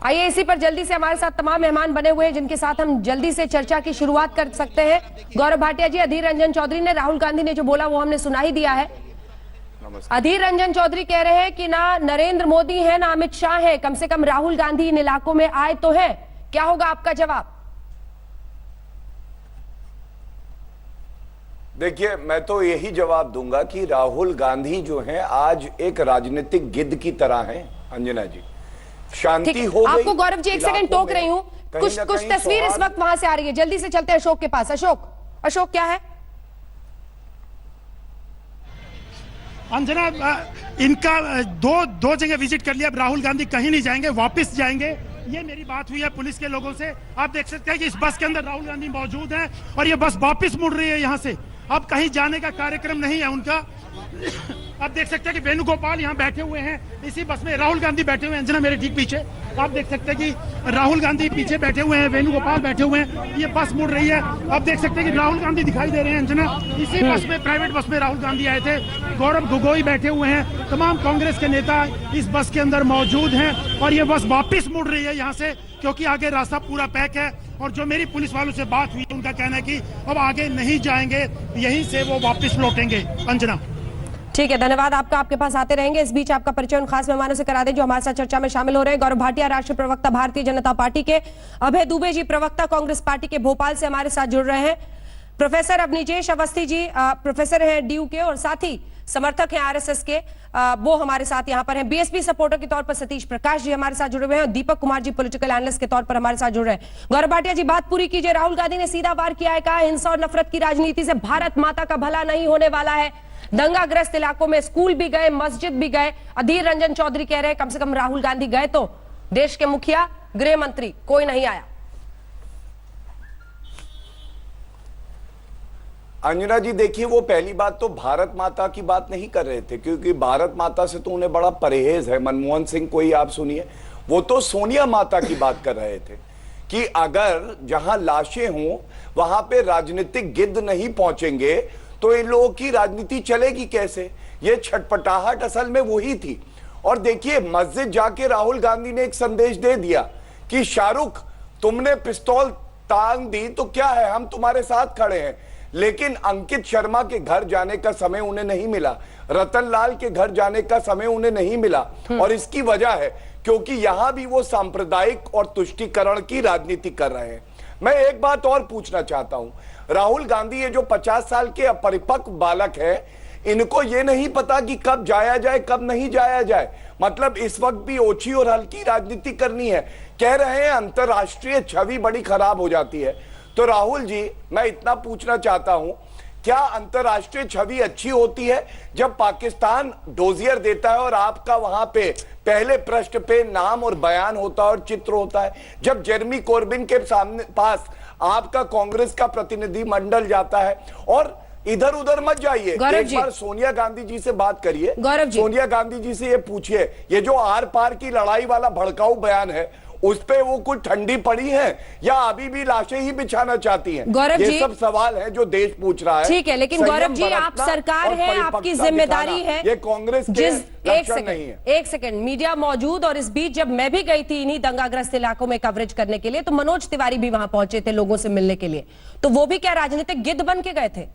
आइए इसी पर जल्दी से हमारे साथ तमाम मेहमान बने हुए हैं जिनके साथ हम जल्दी से चर्चा की शुरुआत कर सकते हैं। गौरव भाटिया जी, अधीर रंजन चौधरी ने, राहुल गांधी ने जो बोला वो हमने सुना ही दिया है। अधीर रंजन चौधरी कह रहे हैं कि ना नरेंद्र मोदी है ना अमित शाह है, कम से कम राहुल गांधी इन इलाकों में आए तो है। क्या होगा आपका जवाब? देखिए, मैं तो यही जवाब दूंगा कि राहुल गांधी जो हैं आज एक राजनीतिक गिद्ध की तरह हैं। अंजना जी, शांति हो गई। आपको गौरव जी एक सेकंड टोक रही हूं, कुछ तस्वीर इस वक्त वहां से आ रही है, जल्दी से चलते हैं अशोक के पास। अशोक क्या है? अंजना, इनका दो जगह विजिट कर लिया, अब राहुल गांधी कहीं नहीं जाएंगे, वापस जाएंगे। ये मेरी बात हुई है पुलिस के लोगों से। आप देख सकते हैं कि इस बस के अंदर राहुल गांधी मौजूद हैं और ये बस वापस मुड़ रही है यहाँ से। अब कहीं जाने का कार्यक्रम नहीं है उनका। आप देख सकते हैं कि वेणुगोपाल यहाँ बैठे हुए हैं इसी बस में, राहुल गांधी बैठे हुए हैं। अंजना मेरे ठीक पीछे आप देख सकते हैं कि राहुल गांधी पीछे बैठे हुए हैं, वेणुगोपाल बैठे हुए हैं। ये बस मुड़ रही है। आप देख सकते हैं कि राहुल गांधी दिखाई दे रहे हैं। अंजना, इसी बस में, प्राइवेट बस में राहुल गांधी आए थे। गौरव गोगोई बैठे हुए हैं, तमाम कांग्रेस के नेता इस बस के अंदर मौजूद हैं और ये बस वापिस मुड़ रही है यहाँ से, क्योंकि आगे रास्ता पूरा पैक है। और जो मेरी पुलिस वालों से बात हुई, उनका कहना है कि अब आगे नहीं जाएंगे, यहीं से वो वापस लौटेंगे। अंजना, ठीक है, धन्यवाद आपका, आपके पास आते रहेंगे। इस बीच आपका परिचय उन खास मेहमानों से करा दें जो हमारे साथ चर्चा में शामिल हो रहे हैं। गौरव भाटिया, राष्ट्रीय प्रवक्ता भारतीय जनता पार्टी के, अभय दुबे जी, प्रवक्ता कांग्रेस पार्टी के भोपाल से हमारे साथ जुड़ रहे हैं। प्रोफेसर अवनीजेश अवस्थी जी, प्रोफेसर हैं डीयू के और साथ ही समर्थक हैं आरएसएस के, वो हमारे साथ यहाँ पर हैं। बीएसपी सपोर्टर के तौर पर सतीश प्रकाश जी हमारे साथ जुड़े हुए हैं और दीपक कुमार जी पॉलिटिकल एनालिस्ट के तौर पर हमारे साथ जुड़ रहे हैं। गौरव भाटिया जी, बात पूरी कीजिए। राहुल गांधी ने सीधा वार किया है, कहा हिंसा और नफरत की राजनीति से भारत माता का भला नहीं होने वाला है। दंगाग्रस्त इलाकों में स्कूल भी गए, मस्जिद भी गए। अधीर रंजन चौधरी कह रहे हैं कम से कम राहुल गांधी गए तो देश के मुखिया, गृह मंत्री कोई नहीं आया। अंजना जी, देखिए, वो पहली बात तो भारत माता की बात नहीं कर रहे थे, क्योंकि भारत माता से तो उन्हें बड़ा परहेज है। मनमोहन सिंह को ही आप सुनिए, वो तो सोनिया माता की बात कर रहे थे कि अगर जहां लाशें हों वहां पे राजनीतिक गिद्ध नहीं पहुंचेंगे तो इन लोगों की राजनीति चलेगी कैसे। ये छटपटाहट असल में वही थी। और देखिए, मस्जिद जाके राहुल गांधी ने एक संदेश दे दिया कि शाहरुख, तुमने पिस्तौल तान दी तो क्या है, हम तुम्हारे साथ खड़े हैं। लेकिन अंकित शर्मा के घर जाने का समय उन्हें नहीं मिला, रतन लाल के घर जाने का समय उन्हें नहीं मिला। और इसकी वजह है क्योंकि यहां भी वो सांप्रदायिक और तुष्टीकरण की राजनीति कर रहे हैं। मैं एक बात और पूछना चाहता हूं, राहुल गांधी ये जो 50 साल के अपरिपक्व बालक है, इनको ये नहीं पता कि कब जाया जाए कब नहीं जाया जाए। मतलब इस वक्त भी ओछी और हल्की राजनीति करनी है। कह रहे हैं अंतरराष्ट्रीय छवि बड़ी खराब हो जाती है। तो राहुल जी, मैं इतना पूछना चाहता हूं, क्या अंतरराष्ट्रीय छवि अच्छी होती है जब पाकिस्तान डोजियर देता है और आपका वहां पे पहले पृष्ठ पे नाम और बयान होता है और चित्र होता है? जब जेरेमी कोर्बिन के सामने पास आपका कांग्रेस का प्रतिनिधि मंडल जाता है। और इधर उधर मत जाइए, एक बार सोनिया गांधी जी से बात करिए। सोनिया गांधी जी से ये पूछिए, ये जो आर पार की लड़ाई वाला भड़काऊ बयान है, उस पे वो कुछ ठंडी पड़ी है या अभी भी लाशें ही बिछाना चाहती हैं? गौरव ये जी, सब सवाल है जो देश पूछ रहा है। ठीक है, लेकिन गौरव जी, आप सरकार है, आपकी जिम्मेदारी है। ये कांग्रेस के लक्षण नहीं है। एक सेकंड, मीडिया मौजूद, और इस बीच जब मैं भी गई थी इन्हीं दंगाग्रस्त इलाकों में कवरेज करने के लिए, तो मनोज तिवारी भी वहां पहुंचे थे लोगों से मिलने के लिए। तो वो भी क्या राजनीतिक गिद्ध बन के गए थे?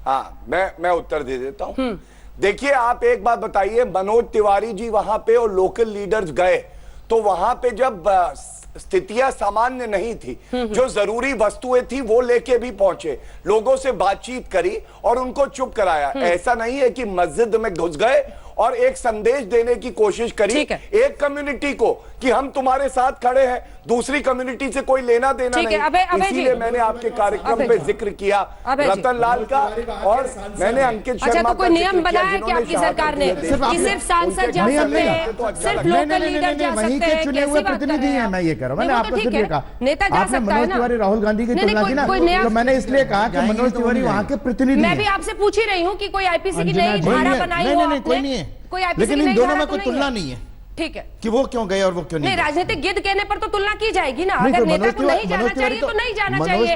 हाँ, मैं उत्तर दे देता हूं। देखिए, आप एक बात बताइए, मनोज तिवारी जी वहां पे और लोकल लीडर्स गए तो वहां पे जब स्थितियां सामान्य नहीं थी, जो जरूरी वस्तुएं थी वो लेके भी पहुंचे, लोगों से बातचीत करी और उनको चुप कराया। ऐसा नहीं है कि मस्जिद में घुस गए और एक संदेश देने की कोशिश करी एक कम्युनिटी को कि हम तुम्हारे साथ खड़े हैं, दूसरी कम्युनिटी से कोई लेना देना नहीं। इसीलिए मैंने आपके कार्यक्रम पे जिक्र किया रतन लाल का और मैंने अंकित शर्मा का। अच्छा, तो कोई नियम बनाया है कि आपकी सरकार ने कि सिर्फ सांसद जा सकते हैं, सिर्फ लोकल लीडर जा सकते हैं? चुने हुए प्रतिनिधि हैं, मैं ये कह रहा हूं। मैंने आपको सिर्फ ये कहा, नेता जा सकता है ना। मनोज तिवारी राहुल गांधी की तुलना की ना, तो मैंने इसलिए कहा कि मनोज तिवारी वहां के प्रतिनिधि। मैं भी आपसे पूछ ही रही हूँ कि कोई आईपीसी की नई धारा बनाई हो आपने? कोई आईपीसी की नई धारा तो तुलना नहीं है, ठीक है, कि वो क्यों गए और वो क्यों नहीं। राजनीतिक गिद्ध कहने पर तो तुलना की जाएगी ना। अगर नेता को नहीं जाना चाहिए तो नहीं जाना चाहिए।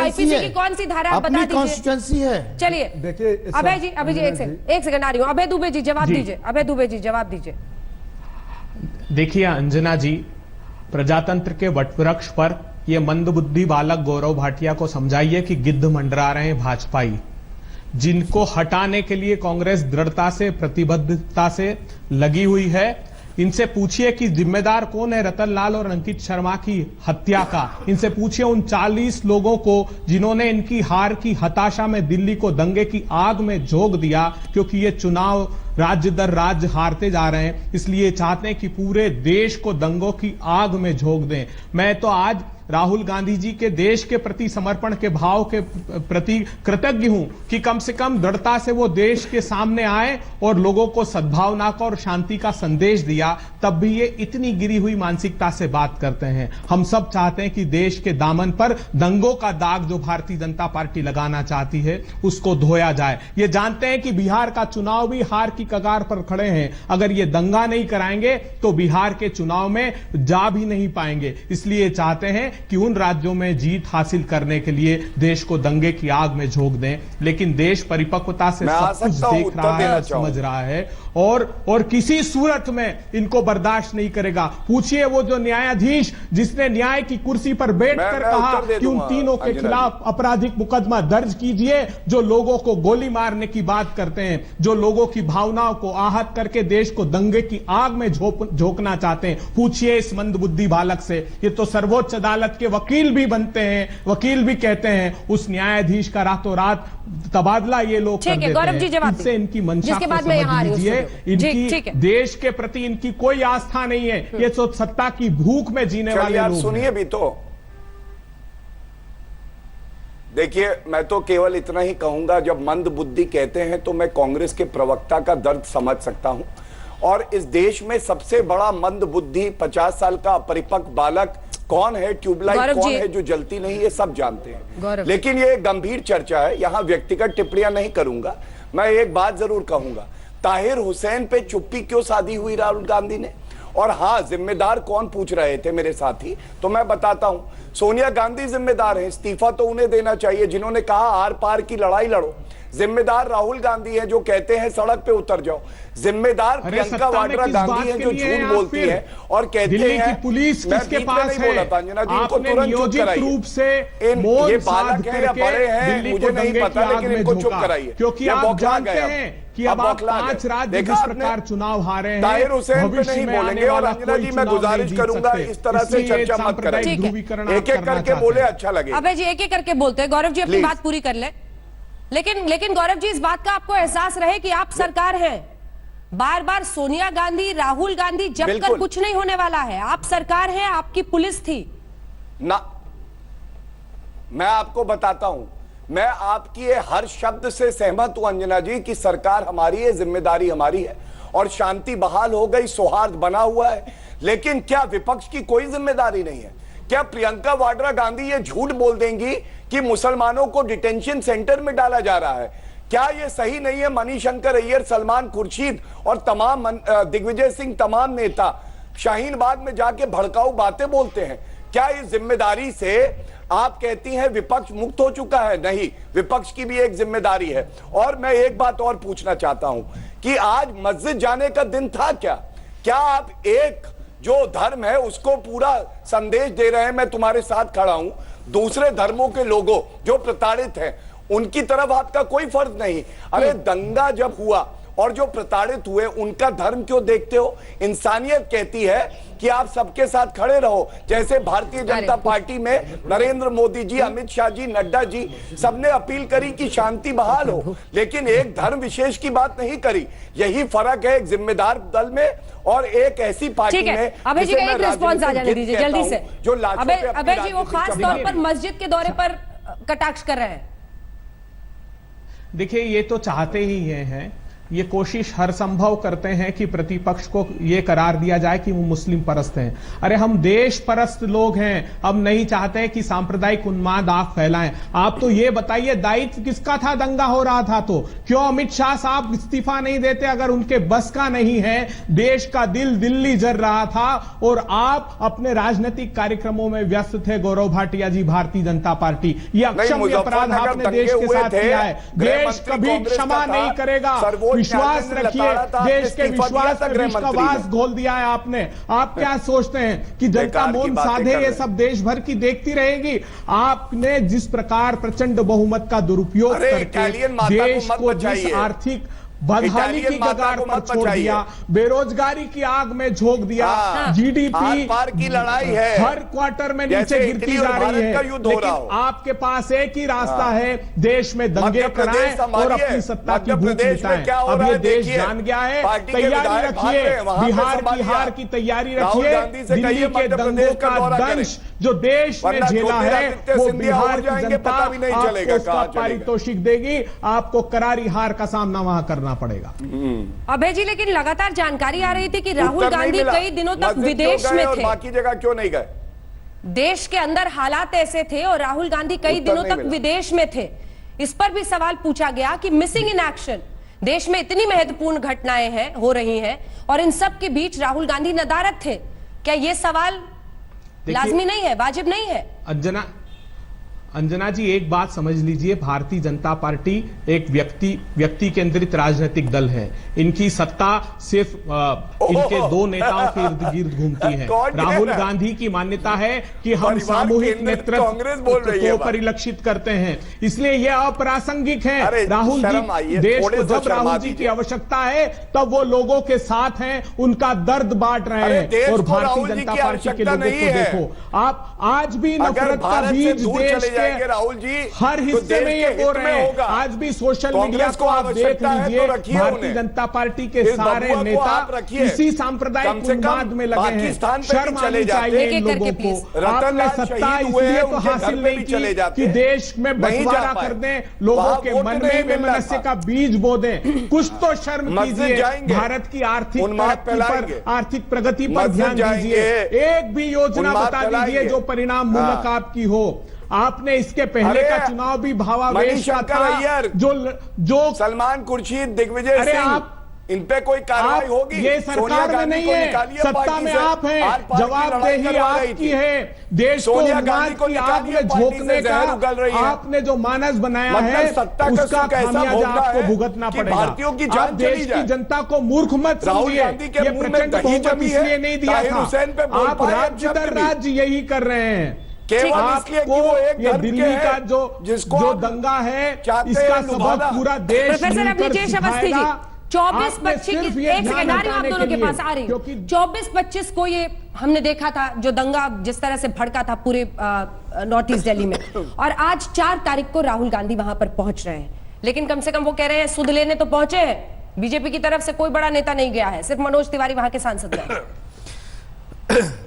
आईपीसी की कौन सी धारा बता दीजिए। चलिए, देखिए अभय जी, एक सेकंड आ रही हूँ। अभय दुबे जी जवाब दीजिए। अभय दुबे जी जवाब दीजिए। देखिए अंजना जी, प्रजातंत्र के वटवृक्ष पर ये मंदबुद्धि बालक गौरव भाटिया को समझाइए कि गिद्ध मंडरा रहे हैं भाजपाई, जिनको हटाने के लिए कांग्रेस दृढ़ता से, प्रतिबद्धता से लगी हुई है। इनसे पूछिए कि जिम्मेदार कौन है रतन लाल और अंकित शर्मा की हत्या का। इनसे पूछिए उन 40 लोगों को जिन्होंने इनकी हार की हताशा में दिल्ली को दंगे की आग में झोंक दिया, क्योंकि ये चुनाव राज्य दर राज्य हारते जा रहे हैं, इसलिए चाहते हैं कि पूरे देश को दंगों की आग में झोंक दें। मैं तो आज राहुल गांधी जी के देश के प्रति समर्पण के भाव के प्रति कृतज्ञ हूं कि कम से कम दृढ़ता से वो देश के सामने आए और लोगों को सद्भावना का और शांति का संदेश दिया। तब भी ये इतनी गिरी हुई मानसिकता से बात करते हैं। हम सब चाहते हैं कि देश के दामन पर दंगों का दाग जो भारतीय जनता पार्टी लगाना चाहती है उसको धोया जाए। ये जानते हैं कि बिहार का चुनाव भी हार की कगार पर खड़े हैं। अगर ये दंगा नहीं कराएंगे तो बिहार के चुनाव में जा भी नहीं पाएंगे। इसलिए चाहते हैं कि उन राज्यों में जीत हासिल करने के लिए देश को दंगे की आग में झोंक दें। लेकिन देश परिपक्वता से सब कुछ देख रहा है, समझ रहा है और किसी सूरत में इनको बर्दाश्त नहीं करेगा। पूछिए वो जो न्यायाधीश जिसने न्याय की कुर्सी पर बैठकर कहा कि उन तीनों के खिलाफ आपराधिक मुकदमा दर्ज कीजिए जो लोगों को गोली मारने की बात करते हैं, जो लोगों की भावनाओं को आहत करके देश को दंगे की आग में झोंकना चाहते हैं। पूछिए इस मंदबुद्धि बालक से। ये तो सर्वोच्च अदालत के वकील भी बनते हैं, वकील भी कहते हैं उस न्यायाधीश का रातों रात तबादला ये लोग कर देते हैं। इससे इनकी मंशा को समझ लीजिए। इनकी देश के प्रति इनकी कोई आस्था नहीं है। ये तो सत्ता की भूख में जीने वाले लोग। सुनिए भी तो, देखिए मैं तो केवल इतना ही कहूंगा, जब मंद बुद्धि कहते हैं तो मैं कांग्रेस के प्रवक्ता का दर्द समझ सकता हूं। और इस देश में सबसे बड़ा मंद बुद्धि 50 साल का अपरिपक्व बालक कौन है, ट्यूबलाइट कौन है जो जलती नहीं, ये सब जानते हैं। लेकिन ये गंभीर चर्चा है, यहां व्यक्तिगत टिप्पणियां नहीं करूंगा। मैं एक बात जरूर कहूंगा, ताहिर हुसैन पे चुप्पी क्यों साधी हुई राहुल गांधी ने? और हाँ, जिम्मेदार कौन पूछ रहे थे मेरे साथी, तो मैं बताता हूं। सोनिया गांधी जिम्मेदार है, इस्तीफा तो उन्हें देना चाहिए जिन्होंने कहा आर पार की लड़ाई लड़ो। जिम्मेदार राहुल गांधी है जो कहते हैं सड़क पे उतर जाओ। जिम्मेदार प्रियंका वाड्रा गांधी है जो झूठ बोलती है और कहते हैं पुलिस किसके पास है। इनको तुरंत चुप कराइए। रूप से ये बालक है या बड़े हैं मुझे नहीं पता, लेकिन इनको चुप कराइए क्योंकि आप जानते हैं कि अब आप 5 राज्य जिस प्रकार चुनाव हारे हैं, ताहिर हुसैन पे नहीं बोलेंगे। और अंजना जी मैं गुजारिश करूंगा इस तरह से चर्चा मत करें, एक एक करके बोले अच्छा लगे। अबे जी एक एक करके बोलते हैं। गौरव जी अपनी बात पूरी कर ले। लेकिन गौरव जी इस बात का आपको एहसास रहे कि आप सरकार हैं। बार बार सोनिया गांधी, राहुल गांधी जब कर कुछ नहीं होने वाला है। आप सरकार हैं, आपकी पुलिस थी ना। मैं आपको बताता हूं, मैं आपकी ये हर शब्द से सहमत हूं अंजना जी कि सरकार हमारी है, जिम्मेदारी हमारी है और शांति बहाल हो गई, सौहार्द बना हुआ है। लेकिन क्या विपक्ष की कोई जिम्मेदारी नहीं है? क्या प्रियंका वाड्रा गांधी ये झूठ बोल देंगी कि मुसलमानों को डिटेंशन सेंटर में डाला जा रहा है? क्या ये सही नहीं है? मणिशंकर अय्यर, सलमान खुर्शीद और तमाम दिग्विजय सिंह, तमाम नेता शाहीन बाग में जाके भड़काऊ बातें बोलते हैं। क्या इस जिम्मेदारी से आप कहती हैं विपक्ष मुक्त हो चुका है? नहीं, विपक्ष की भी एक जिम्मेदारी है। और मैं एक बात और पूछना चाहता हूं कि आज मस्जिद जाने का दिन था क्या? क्या आप एक जो धर्म है उसको पूरा संदेश दे रहे हैं मैं तुम्हारे साथ खड़ा हूं, दूसरे धर्मों के लोगों जो प्रताड़ित हैं उनकी तरफ आपका कोई फर्ज नहीं? अरे दंगा जब हुआ और जो प्रताड़ित हुए उनका धर्म क्यों देखते हो? इंसानियत कहती है कि आप सबके साथ खड़े रहो। जैसे भारतीय जनता पार्टी में नरेंद्र मोदी जी, अमित शाह जी, नड्डा जी सबने अपील करी कि शांति बहाल हो, लेकिन एक धर्म विशेष की बात नहीं करी। यही फर्क है एक जिम्मेदार दल में और एक ऐसी पार्टी में। अभय जी का एक रिस्पॉन्स आ जाने दीजिए जल्दी से। जो अभय जी वो खास तौर पर मस्जिद के दौरे पर कटाक्ष कर रहे हैं। देखिए ये तो चाहते ही हैं, ये कोशिश हर संभव करते हैं कि प्रतिपक्ष को ये करार दिया जाए कि वो मुस्लिम परस्त हैं। अरे हम देश परस्त लोग हैं, हम नहीं चाहते कि सांप्रदायिक उन्माद आप फैलाएं। आप तो ये बताइए दायित्व किसका था? दंगा हो रहा था तो क्यों अमित शाह साहब इस्तीफा नहीं देते? अगर उनके बस का नहीं है, देश का दिल दिल्ली जल रहा था और आप अपने राजनीतिक कार्यक्रमों में व्यस्त थे। गौरव भाटिया जी, भारतीय जनता पार्टी, ये अक्षम्य अपराध आपने देश के साथ किया है, देश कभी क्षमा नहीं करेगा। विश्वास कैबिनेट रखिए, लताड़ा था, आपने देश के इस्तीफा दिया विश्वास था में गृह विष का मंत्री वास ने। घोल दिया है आपने। आप क्या सोचते हैं कि जनता बेकार की मौन बातें साधे कर ये रहे सब देश भर की देखती रहेगी? आपने जिस प्रकार प्रचंड बहुमत का दुरुपयोग अरे, करके इटालियन माता को देश मत को जिस बचाइए। आर्थिक बदहाली की इटालियन माता कगार को पर मत छोड़ बचाइए। दिया, बेरोजगारी की आग में झोंक दिया, हाँ, जीडीपी आर पार की लड़ाई है, हर क्वार्टर में नीचे जैसे गिरती इटली जा और रही भारत है। का युद्ध हो रहा लेकिन हो। आपके पास एक ही रास्ता है, देश में दंगे मध्य प्रदेश कराएं और संभालिए। अपनी सत्ता की मध्य भूख प्रदेश में मिटाएं। क्या हो अब रहा ये है देश देखिए। जान गया है, पार्टी के तैयारी विधायक भाग रखिए, रहे हैं, वहां पे बिहार की संभालिए हार आप। की तैयारी राहुल रखिए। गांधी से दिल्ली कहिए के मध्य दंगों प्रदेश का का दौरा करें। दंश जो देश में वरना झेला है ज्योतिरादित्य वो सिंधिया बिहार हो की जाएंगे, जनता पता भी नहीं आपको चलेगा उसका कहां चलेगा। पारितोषिक देगी, आपको करारी हार का सामना वहां करना पड़ेगा। अभय जी, लेकिन लगातार जानकारी आ रही थी कि राहुल उत्तर नहीं गांधी मिला। कई दिनों तक मस्जिद विदेश क्यों गए में और थे। बाकी जगह क्यों नहीं गए? देश के अंदर हालात ऐसे थे और राहुल गांधी कई उत्तर दिनों नहीं तक मिला। विदेश में थे। इस पर भी सवाल पूछा गया कि मिसिंग इन एक्शन, देश में इतनी महत्वपूर्ण घटनाएं हैं, हो रही हैं, और इन सब के बीच राहुल गांधी नदारद थे। क्या यह सवाल लाजमी नहीं है, वाजिब नहीं है? अंजना जी, एक बात समझ लीजिए, भारतीय जनता पार्टी एक व्यक्ति केंद्रित राजनीतिक दल है। इनकी सत्ता सिर्फ इनके दो नेताओं के इर्द गिर्द घूमती है। कौन कह राहुल रहा है? गांधी की मान्यता है कि हम परिवार सामूहिक केंद्रित कांग्रेस बोल रही नेतृत्व है को बात। परिलक्षित करते हैं, इसलिए यह अप्रासंगिक है। अरे, राहुल शर्म आइए, जी, देश थोड़े को तो जब शर्मा राहुल जी की दीजिए। आवश्यकता है तब वो लोगों के साथ हैं, उनका दर्द बांट रहे अरे, देश हैं। और को भारतीय राहुल जी जनता की पार्टी के आवश्यकता लोगों नहीं को है। देखो, आप आज भी अगर नफरत का भारत से बीज दूर देश चले जाएंगे के राहुल जी, हर तो हिस्से देश में के ये हित हो रहे में हैं। होगा। आज भी सोशल कांग्रेस मीडिया को को आप देख आवश्यकता है तो लीजिए, रखिए भारतीय उन्हें। जनता पार्टी के इस सारे बबुआ को नेता आप रखिए। इसी सांप्रदायिक कम से कम उन्माद में लगे हैं। पाकिस्तान पे भी शर्म चले आनी जाते चाहिए हैं। इन एक-एक लोगों करके को। प्लीज। रतन आपने लाल सत्ता शहीद हुए इसलिए हैं, तो उनके हासिल घर पे नहीं भी चले की जाते कि हैं। देश में नहीं जा बंटवारा पाए। कर दें, लोगों वहां के वोट मन नहीं में मिल रहा वैमनस्य था। का बीज बो दें। कुछ तो शर्म मस्जिद कीजिए, जाएंगे, भारत की आर्थिक उन्माद तरक्की पर, फैलाएंगे। आर्थिक प्रगति पर मस्जिद ध्यान दीजिए। जाएंगे, एक भी योजना उन्माद बता दीजिए फैलाएंगे। जो परिणाम मूलक हाँ। आपकी हो। आपने इसके पहले अरे, का चुनाव भी भावावेश का मणिशंकर था, अय्यर, जो सलमान खुर्शीद, दिग्विजय अरे सिंह, आप- इन पे कोई कार्रवाई आप होगी? ये सोनिया सरकार में गांधी नहीं को है, निकालिए सत्ता पार्टी में से। आप हैं, आर पार की लड़ाई जवाबदेही करवा रही आपकी थी। है। देश को सोनिया उन्माद गांधी को की आग निकालिए में पार्टी झोंकने से, जहर उगल रही का है। आपने जो मानस बनाया मतलब है सत्ता का उसका सुख ऐसा खामियाजा भोगना आपको है भुगतना कि पड़ेगा। भारतीयों की जान आप देश चली जाए। की जनता को मूर्ख मत राहुल समझिए। गांधी के ये मुंह में प्रचंड दही बहुमत जमी है, इसलिए नहीं दिया ताहिर था। हुसैन पे बोल आप पाए राज्य अब दर जब भी। राज्य यही कर रहे हैं। केवल इसलिए कि वो एक ये धर्म के दिल्ली हैं, का जिसको जो आप दंगा है, चाहते इसका हैं सबक लुभाना। पूरा देश प्रोफेसर मिलकर अभिजेश अवस्थी जी, सिखाएगा। 24-25 आपने सिर्फ की ये एक ध्यान सेकंड आ रही हूं, आप हटाने दोनों के के पास लिए, आ रही हूं। क्योंकि 24-25 को ये हमने देखा था जो दंगा जिस तरह से भड़का था पूरे नॉर्थ ईस्ट दिल्ली में, और आज 4 तारीख को राहुल गांधी वहां पर पहुंच रहे हैं। लेकिन कम से कम वो कह रहे हैं सुध लेने तो पहुंचे हैं, बीजेपी की तरफ से कोई बड़ा नेता नहीं गया है, सिर्फ मनोज तिवारी वहां के सांसद गए।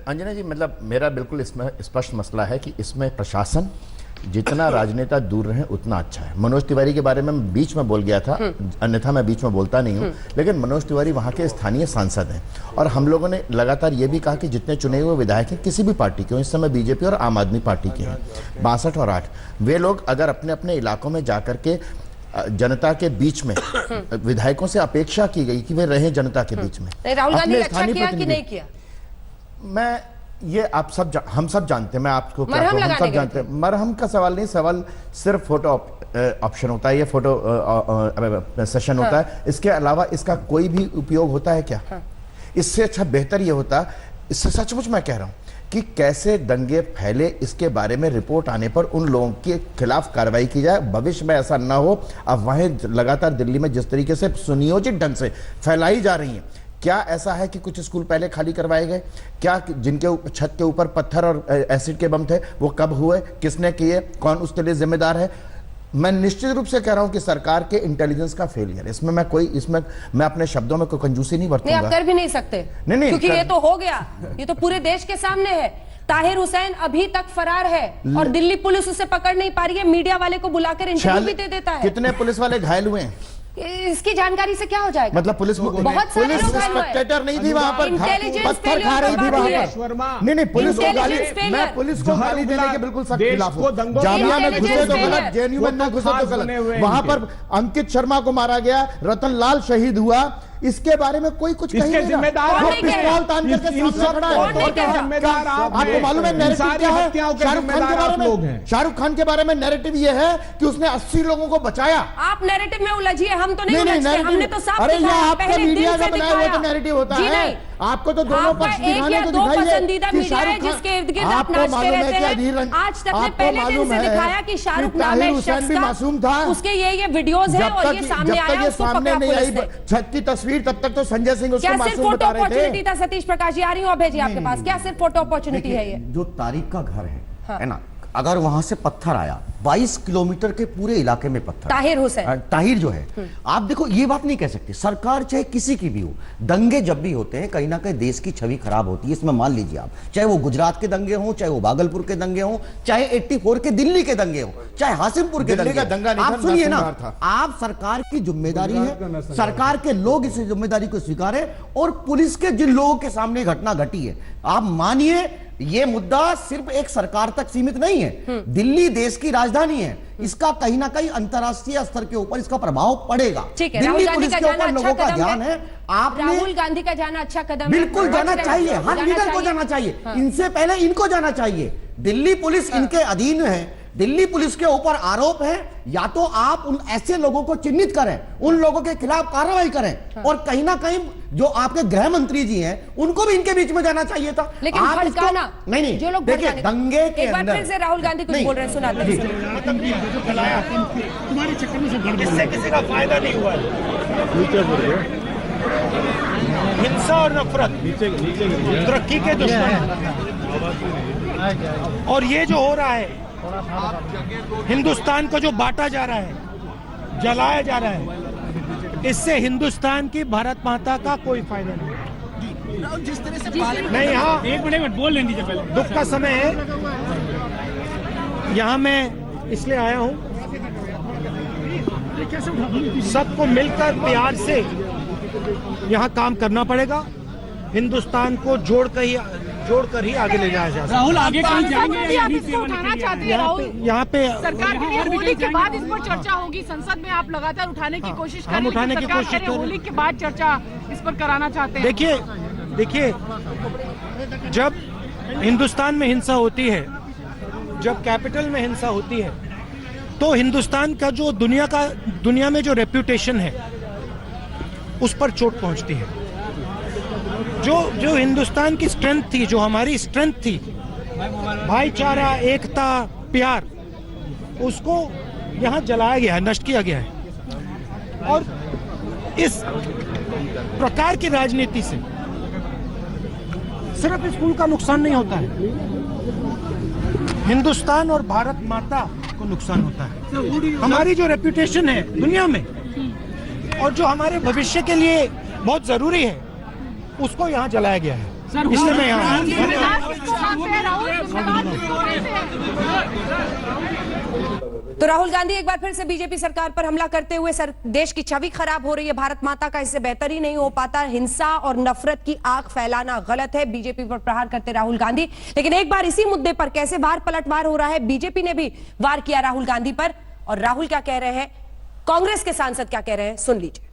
अंजना जी, मतलब मेरा बिल्कुल इसमें स्पष्ट मसला है कि इसमें प्रशासन जितना राजनेता दूर रहे उतना अच्छा है। मनोज तिवारी के बारे में मैं बीच में बोल गया था, अन्यथा मैं बीच में बोलता नहीं हूं, लेकिन मनोज तिवारी वहां के स्थानीय सांसद हैं और हम लोगों ने लगातार ये भी कहा कि जितने चुने हुए विधायक हैं किसी भी पार्टी के, इस समय बीजेपी और आम आदमी पार्टी के हैं 62 और 8, वे लोग अगर अपने अपने इलाकों में जाकर के जनता के बीच में विधायकों से अपेक्षा की गई कि वे रहें जनता के बीच में। राहुल गांधी ने अपने अच्छा स्थानीय किया कि प्रतिनिधि- नहीं किया? मैं ये आप सब हम सब जानते हैं, मैं आपको क्या मरहम कहूं, हम लगाने सब गए जानते हैं। मरहम का सवाल नहीं, सवाल सिर्फ फोटो ऑप्शन होता है, ये फोटो सेशन होता है, इसके अलावा इसका कोई भी उपयोग होता है क्या? इससे अच्छा बेहतर ये होता, इससे सचमुच मैं कह रहा हूं कि कैसे दंगे फैले इसके बारे में रिपोर्ट आने पर उन लोगों के खिलाफ कार्रवाई की जाए, भविष्य में ऐसा ना हो। अफवाहें लगातार दिल्ली में जिस तरीके से सुनियोजित ढंग से फैलाई जा रही हैं, क्या ऐसा है कि कुछ स्कूल पहले खाली करवाए गए? क्या जिनके छत के ऊपर पत्थर और एसिड के बम थे वो कब हुए, किसने किए, कौन उसके लिए जिम्मेदार है? मैं निश्चित रूप से कह रहा हूं कि सरकार के इंटेलिजेंस का फेलियर, इसमें मैं अपने शब्दों में कोई कंजूसी नहीं नहीं, आप बरतूंगा। कर भी नहीं सकते, नहीं, क्योंकि ये तो हो गया, ये तो पूरे देश के सामने है। ताहिर हुसैन अभी तक फरार है और दिल्ली पुलिस उसे पकड़ नहीं पा रही है, मीडिया वाले को बुलाकर इंटरव्यू भी दे देता है। कितने पुलिस वाले घायल हुए हैं? इसकी जानकारी से क्या हो जाएगा? मतलब पुलिस बहुत सारे पुलिस लोग घायल हुए। स्पेक्टेटर नहीं थी वहां पर, इंटेलिजेंस पत्थर खा रही थी फेलियर वहां है। पर। नहीं पुलिस को गाली, इंटेलिजेंस फेलियर। मैं पुलिस को गाली देने के बिल्कुल सख्त देश खिलाफ को हूं। दंगों जामिया में घुसे तो इंटेलिजेंस गलत, फेलियर। जेएनयू में ना घुसे तो बने हुए गलत। हैं वहां इनके। पर अंकित शर्मा को मारा गया, रतन लाल शहीद हुआ, इसके बारे में कोई कुछ कहीं इसके नहीं जिम्मेदार रहा। वो कौन नहीं कह पिस्तौल तान करके इन सामने सब खड़ा है। कौन नहीं और कह रहा? जिम्मेदार आप आपको हैं। मालूम है इन नैरेटिव सारी क्या है? हत्याओं के शाहरुख खान के जिम्मेदार बारे आप लोग में, हैं। शाहरुख खान के बारे में नैरेटिव ये है कि उसने 80 लोगों को बचाया। आप नैरेटिव में उलझिए, हम तो नहीं नहीं, उलझते, narrative- हमने तो साफ अरे दिखाया, ये आपका पहले दिन मीडिया से का बनाया हुआ दिखाया। तो नैरेटिव होता जी है। नहीं, आपको तो दोनों आपका पक्ष एक दिखाने या को दो दिखाइए पसंदीदा कि मीडिया है शाहरुख खान- जिसके इर्द गिर्द आप आपको नाचते मालूम है रहते कि हैं। अधीर रंजन- आज तक ने आपको पहले दिन मालूम से है दिखाया कि शाहरुख कि नाम ताहिर है हुसैन शख्स भी का, मासूम था। उसके ये वीडियोस हैं और ये सामने आया, उसको सामने पकड़ा नहीं आई पुलिस ने। छत की तस्वीर, तब तक तो संजय सिंह उसको क्या सिर्फ मासूम फोटो बता रहे अपॉर्चुनिटी थे। था? सतीश प्रकाश जी आ रही हूँ, भेजिए आपके पास। क्या सिर्फ फोटो अपॉर्चुनिटी है ये? जो तारिक का घर हाँ। है ना, अगर वहां से पत्थर आया 22 किलोमीटर के पूरे इलाके में पत्थर, ताहिर हुसैन। ताहिर जो है, आप देखो ये बात नहीं कह सकते, सरकार चाहे किसी की भी हो, दंगे जब भी होते हैं कहीं ना कहीं देश की छवि खराब होती है, इसमें मान लीजिए आप, चाहे वो गुजरात के दंगे हों, चाहे वो भागलपुर के दंगे हों, चाहे 84 के दिल्ली के दंगे हों, चाहे हासिमपुर के दिल्ली दंगे का दंगा नहीं आप था, सुनिए ना, नरसंहार था। आप सरकार की जिम्मेदारी है, सरकार के लोग इस जिम्मेदारी को स्वीकारें, और पुलिस के जिन लोगों के सामने घटना घटी है, आप मानिए ये मुद्दा सिर्फ एक सरकार तक सीमित नहीं है, दिल्ली देश की राजधानी है, इसका कहीं ना कहीं अंतर्राष्ट्रीय स्तर के ऊपर इसका प्रभाव पड़ेगा। ठीक है, राहुल दिल्ली गांधी पुलिस का के जाना ऊपर अच्छा लोगों का कदम ध्यान है। है, आपने राहुल गांधी का जाना अच्छा कदम है। बिल्कुल जाना चाहिए, हर जाना लीडर को चाहिए। जाना चाहिए, हाँ। इनसे पहले इनको जाना चाहिए। दिल्ली पुलिस इनके अधीन है, दिल्ली पुलिस के ऊपर आरोप है, या तो आप उन ऐसे लोगों को चिन्हित करें, उन लोगों के खिलाफ कार्रवाई करें, और कहीं ना कहीं जो आपके गृह मंत्री जी हैं उनको भी इनके बीच में जाना चाहिए था। लेकिन आप इसको- भड़काना, नहीं जो लोग देखिए, भड़काने- दंगे के एक बार अंदर फिर से राहुल गांधी कुछ नहीं, बोल रहे हैं, सुनाते हैं। तुम्हारे चक्कर में सब गड़बड़ इससे किसी का फायदा नहीं हुआ है। हिंसा और नफरत तरक्की के दुश्मन, और ये जो हो रहा है, हिंदुस्तान को जो बांटा जा रहा है, जलाया जा रहा है, इससे हिंदुस्तान की भारत माता का कोई फायदा नहीं। नहीं, यहाँ एक मिनट बोल लेने दीजिए पहले। दुख का समय है, यहाँ मैं इसलिए आया हूँ, सबको मिलकर प्यार से यहाँ काम करना पड़ेगा, हिंदुस्तान को जोड़कर ही आगे ले जाया जा सकता है। राहुल आगे कहीं जाएंगे या आप यहीं इसको सेवा उठाना निकलेगी? चाहते हैं राहुल? यहाँ पे सरकार के लिए होली के बाद इस पर चर्चा होगी, संसद में आप लगातार उठाने की कोशिश कर रहे हैं, उठाने की सरकार कोशिश कह रही है, कर रहे हैं। होली के बाद चर्चा इस पर कराना चाहते हैं। देखिए, जब हिंदुस्तान में हिंसा होती है, जब कैपिटल में हिंसा होती है, तो हिंदुस्तान का जो दुनिया में जो रेप्यूटेशन है उस पर चोट पहुंचती है। जो हिंदुस्तान की स्ट्रेंथ थी, जो हमारी स्ट्रेंथ थी, भाईचारा, एकता, प्यार, उसको यहाँ जलाया गया है, नष्ट किया गया है। और इस प्रकार की राजनीति से सिर्फ स्कूल का नुकसान नहीं होता है, हिंदुस्तान और भारत माता को नुकसान होता है। हमारी जो रेप्यूटेशन है दुनिया में, और जो हमारे भविष्य के लिए बहुत जरूरी है, उसको यहाँ जलाया गया है। इसलिए मैं यहाँ जिम्मेदार किसको मानते हैं राहुल? जिम्मेदार किसको मानते हैं? तो राहुल गांधी एक बार फिर से बीजेपी सरकार पर हमला करते हुए देश की छवि खराब हो रही है, भारत माता का इससे बेहतर ही नहीं हो पाता, हिंसा और नफरत की आग फैलाना गलत है, बीजेपी पर प्रहार करते राहुल गांधी। लेकिन एक बार इसी मुद्दे पर कैसे वार पलटवार हो रहा है, बीजेपी ने भी वार किया राहुल गांधी पर, और राहुल क्या कह रहे हैं, कांग्रेस के सांसद क्या कह रहे हैं, सुन लीजिए।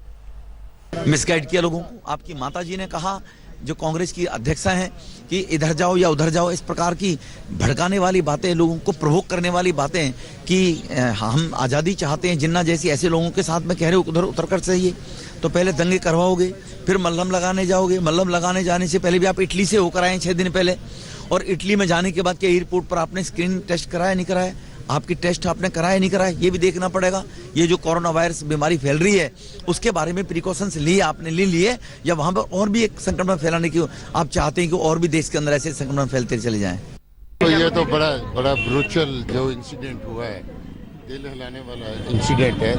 मिसगाइड किया लोगों को। आपकी माता जी ने कहा, जो कांग्रेस की अध्यक्षा हैं, कि इधर जाओ या उधर जाओ, इस प्रकार की भड़काने वाली बातें, लोगों को प्रोवोक करने वाली बातें कि हम आज़ादी चाहते हैं, जिन्ना जैसी, ऐसे लोगों के साथ में कह रहे हो उधर उतर कर सही, तो पहले दंगे करवाओगे, फिर मल्लम लगाने जाओगे, मल्लम लगाने जाने से पहले भी आप इटली से होकर आए 6 दिन पहले, और इटली में जाने के बाद क्या एयरपोर्ट पर आपने स्क्रीन टेस्ट कराया नहीं कराया, आपकी टेस्ट आपने कराया नहीं कराया, ये भी देखना पड़ेगा। ये जो कोरोना वायरस बीमारी फैल रही है, उसके बारे में प्रिकॉशंस लिए आपने लिए, या वहां पर और भी एक संक्रमण फैलाने की आप चाहते हैं कि और भी देश के अंदर ऐसे संक्रमण फैलते चले जाएं? तो ये तो बड़ा ब्रूटल जो इंसिडेंट हुआ है, दिल हिलाने वाला इंसिडेंट है,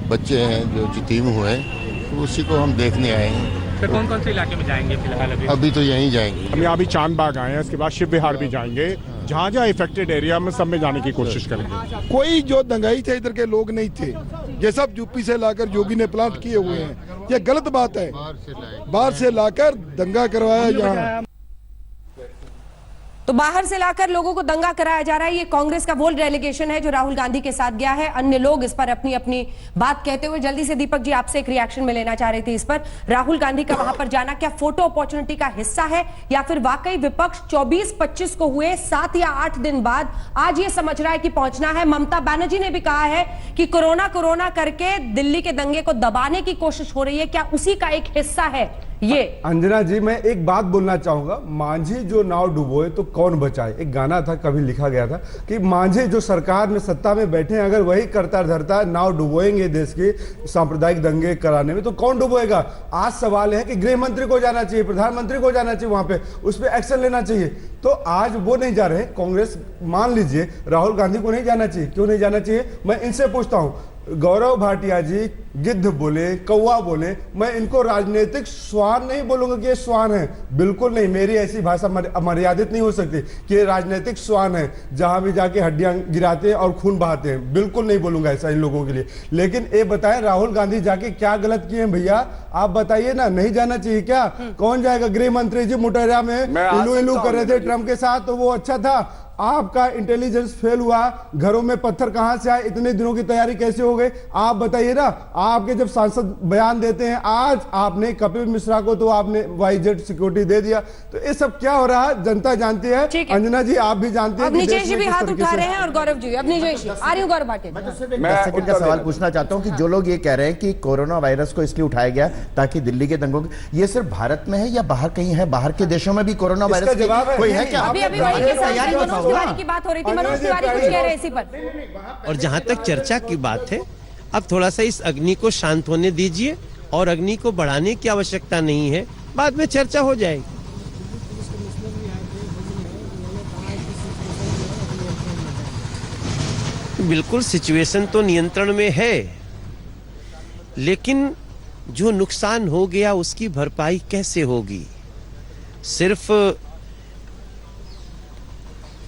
बच्चे हैं जो यतीम हुए हैं, तो उसी को हम देखने आए हैं। फिर कौन से इलाके में जाएंगे फिलहाल? अभी तो यहीं जाएंगे। हम यहाँ अभी चांद बाग आए हैं, इसके बाद शिव विहार भी जाएंगे, जहाँ जहाँ इफेक्टेड एरिया में सब में जाने की कोशिश करेंगे। कोई जो दंगाई थे इधर के लोग नहीं थे, ये सब यूपी से लाकर योगी ने प्लांट किए हुए हैं, ये गलत बात है, बाहर से लाकर दंगा करवाया यहाँ। तो बाहर से लाकर लोगों को दंगा कराया जा रहा है। ये कांग्रेस का वो डेलीगेशन है जो राहुल गांधी के साथ गया है। अन्य लोग इस पर अपनी अपनी बात कहते हुए, जल्दी से दीपक जी आपसे एक रिएक्शन में लेना चाह रहे थे इस पर। राहुल गांधी का वहां पर जाना क्या फोटो अपॉर्चुनिटी का हिस्सा है या फिर वाकई विपक्ष 24-25 को हुए 7 या 8 दिन बाद आज ये समझ रहा है कि पहुंचना है? ममता बनर्जी ने भी कहा है कि कोरोना करके दिल्ली के दंगे को दबाने की कोशिश हो रही है, क्या उसी का एक हिस्सा है ये? अंजना जी, मैं एक बात बोलना चाहूंगा। मांझी जो नाव डुबोए तो कौन बचाए, एक गाना था, कभी लिखा गया था कि मांझी जो सरकार में सत्ता में बैठे हैं, अगर वही करता धरता नाव डुबोएंगे देश के सांप्रदायिक दंगे कराने में, तो कौन डुबोएगा? आज सवाल है कि गृह मंत्री को जाना चाहिए, प्रधानमंत्री को जाना चाहिए, वहां पे उस पर एक्शन लेना चाहिए। तो आज वो नहीं जा रहे, कांग्रेस मान लीजिए राहुल गांधी को नहीं जाना चाहिए। क्यों नहीं जाना चाहिए? मैं इनसे पूछता हूं, गौरव भाटिया जी गिद्ध बोले, कौवा बोले, मैं इनको राजनीतिक श्वान नहीं बोलूंगा कि ये श्वान है, बिल्कुल नहीं। मेरी ऐसी भाषा मर्यादित नहीं हो सकती कि ये राजनीतिक श्वान है, जहां भी जाके हड्डियां गिराते हैं और खून बहाते हैं, बिल्कुल नहीं बोलूंगा ऐसा इन लोगों के लिए। लेकिन ये बताएं, राहुल गांधी जाके क्या गलत किए हैं भैया? आप बताइए ना, नहीं जाना चाहिए क्या? कौन जाएगा? गृह मंत्री जी मुटेरा में इलू कर रहे थे ट्रंप के साथ, तो वो अच्छा था। आपका इंटेलिजेंस फेल हुआ, घरों में पत्थर कहां से आए, इतने दिनों की तैयारी कैसे हो गई? आप बताइए ना। आपके जब सांसद बयान देते हैं, आज आपने कपिल मिश्रा को तो आपने वाईजेड सिक्योरिटी दे दिया, तो ये सब क्या हो रहा है जनता जानती है। अंजना जी आप भी जानते हैं। अवनीश जी भी हाथ उठा रहे हैं और गौरव जी, अवनीश आ रही हूँ गौरव भाटिया। मैं सेकंड का सवाल पूछना चाहता हूं कि जो लोग ये कह रहे हैं कि कोरोना वायरस को इसलिए उठाया गया ताकि दिल्ली के दंगों, ये सिर्फ भारत में है या बाहर कहीं है? बाहर के देशों में भी कोरोना वायरस कोई है क्या? अभी वही की बात हो रही थी, मनोज तिवारी कुछ कह रहे हैं इसी पर। और जहां तक चर्चा की बात है, अब थोड़ा सा इस अग्नि को शांत होने दीजिए और अग्नि को बढ़ाने की आवश्यकता नहीं है, बाद में चर्चा हो जाएगी। बिल्कुल सिचुएशन तो नियंत्रण में है, लेकिन जो नुकसान हो गया उसकी भरपाई कैसे होगी? सिर्फ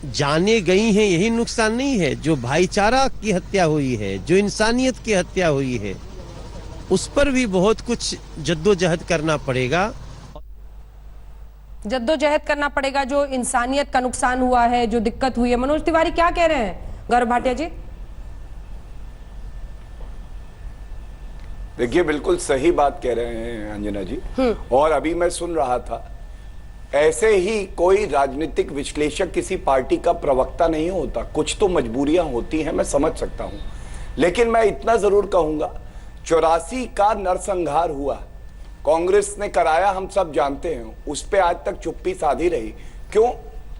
जाने गई हैं यही नुकसान नहीं है, जो भाईचारा की हत्या हुई है, जो इंसानियत की हत्या हुई है, उस पर भी बहुत कुछ जद्दोजहद करना पड़ेगा। जद्दोजहद करना पड़ेगा, जो इंसानियत का नुकसान हुआ है, जो दिक्कत हुई है। मनोज तिवारी क्या कह रहे हैं? गौरव भाटिया जी देखिए, बिल्कुल सही बात कह रहे हैं अंजना जी। और अभी मैं सुन रहा था, ऐसे ही कोई राजनीतिक विश्लेषक किसी पार्टी का प्रवक्ता नहीं होता, कुछ तो मजबूरियां होती हैं, मैं समझ सकता हूं। लेकिन मैं इतना जरूर कहूंगा, 84 का नरसंहार हुआ, कांग्रेस ने कराया, हम सब जानते हैं, उस पे आज तक चुप्पी साधी रही। क्यों?